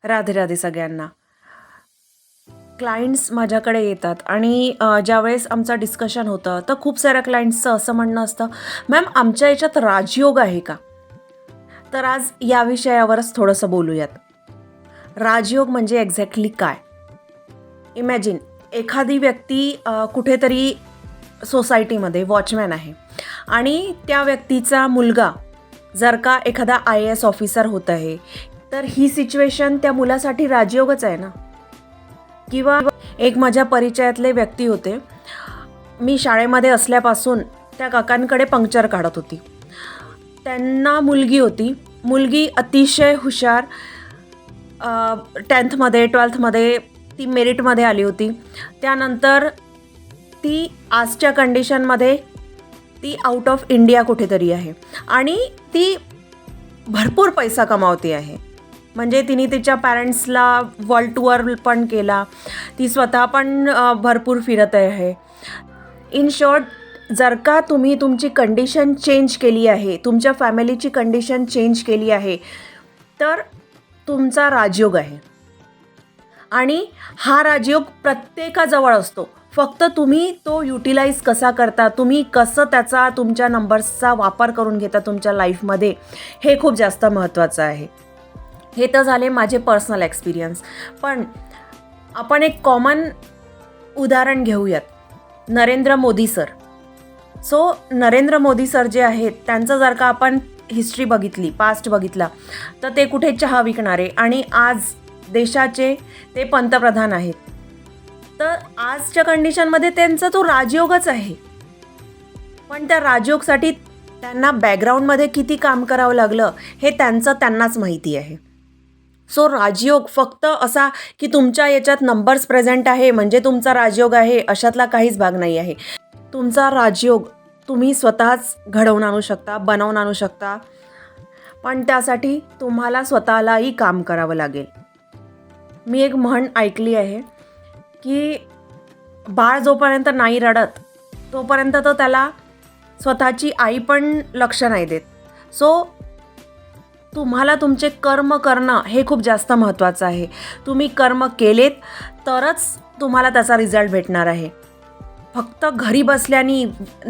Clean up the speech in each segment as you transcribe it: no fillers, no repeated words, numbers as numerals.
राधे राधे सगळ्यांना. क्लायंट्स माझ्याकडे येतात आणि ज्यावेळेस आमचं डिस्कशन होतं तर खूप साऱ्या क्लायंट्सचं असं म्हणणं असतं, मॅम आमच्या याच्यात राजयोग आहे का? तर आज या विषयावरच थोडंसं बोलूयात. राजयोग म्हणजे एक्झॅक्टली काय? इमॅजिन एखादी व्यक्ती कुठेतरी सोसायटीमध्ये वॉचमॅन आहे आणि त्या व्यक्तीचा मुलगा जर का एखादा IAS ऑफिसर होत आहे, तर ही सिच्युएशन त्या मुलासाठी राजयोगच आहे ना. किंवा एक माझ्या परिचयातले व्यक्ती होते, मी शाळेमध्ये असल्यापासून त्या काकांकडे पंक्चर काढत होती. त्यांना मुलगी होती, मुलगी अतिशय हुशार, 10th मध्ये 12th मध्ये ती मेरिटमध्ये आली होती. त्यानंतर ती आजच्या कंडिशनमध्ये ती आउट ऑफ इंडिया कुठेतरी आहे आणि ती भरपूर पैसा कमावते आहे. म्हणजे तिने तिच्या पॅरेंट्सला वर्ल्ड टूर पण केला, ती स्वतः पण भरपूर फिरत आहे. इन शॉर्ट, जर का तुम्ही तुमची कंडिशन चेंज केली आहे, तुमच्या फॅमिलीची कंडिशन चेंज केली आहे, तर तुमचा राजयोग आहे. आणि हा राजयोग प्रत्येकाजवळ असतो, फक्त तुम्ही तो युटिलाइज कसा करता, तुम्ही कसं त्याचा तुमच्या नंबर्सचा वापर करून घेता तुमच्या लाईफमध्ये, हे खूप जास्त महत्त्वाचं आहे. हे तर झाले माझे पर्सनल एक्सपिरियन्स. पण आपण एक कॉमन उदाहरण घेऊयात, नरेंद्र मोदी सर. नरेंद्र मोदी सर जे आहेत, त्यांचं जर का आपण हिस्ट्री बघितली, पास्ट बघितला, तर ते कुठे चहा विकणारे आणि आज देशाचे ते पंतप्रधान आहेत. तर आजच्या कंडिशनमध्ये त्यांचा तो राजयोगच आहे. पण त्या राजयोगसाठी त्यांना बॅकग्राऊंडमध्ये किती काम करावं लागलं हे त्यांनाच माहिती आहे. राजयोग फक्त असा की तुमच्या याच्यात नंबर्स प्रेझेंट आहे म्हणजे तुमचा राजयोग आहे, अशातला काहीच भाग नाही आहे. तुमचा राजयोग तुम्ही स्वतःच घडवून आणू शकता, बनवून आणू शकता, पण त्यासाठी तुम्हाला स्वतःलाही काम करावं लागेल. मी एक म्हण ऐकली आहे की बाळ जोपर्यंत नाही रडत तोपर्यंत तर त्याला स्वतःची आई पण लक्ष नाही देत. तुम्हाला तुमचे कर्म करणं हे खूप जास्त महत्त्वाचं आहे. तुम्ही कर्म केलेत तरच तुम्हाला त्याचा रिझल्ट भेटणार आहे. फक्त घरी बसल्याने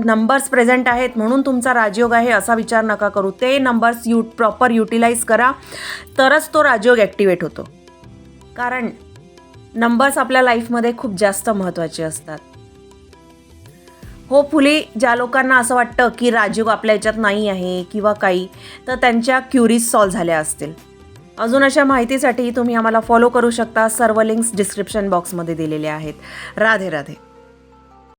नंबर्स प्रेझेंट आहेत म्हणून तुमचा राजयोग आहे असा विचार नका करू. ते नंबर्स प्रॉपर युटिलाइज करा, तरच तो राजयोग ॲक्टिवेट होतो. कारण नंबर्स आपल्या लाईफमध्ये खूप जास्त महत्त्वाचे असतात. होपफुली ज्या लोकांना असं वाटतं की राजयोग आपल्या याच्यात नाही आहे किंवा काही, तर त्यांच्या क्युरीज सॉल्व झाल्या असतील. अजून अशा माहितीसाठी तुम्ही आम्हाला फॉलो करू शकता. सर्व लिंक्स डिस्क्रिप्शन बॉक्समध्ये दिलेले आहेत. राधे राधे.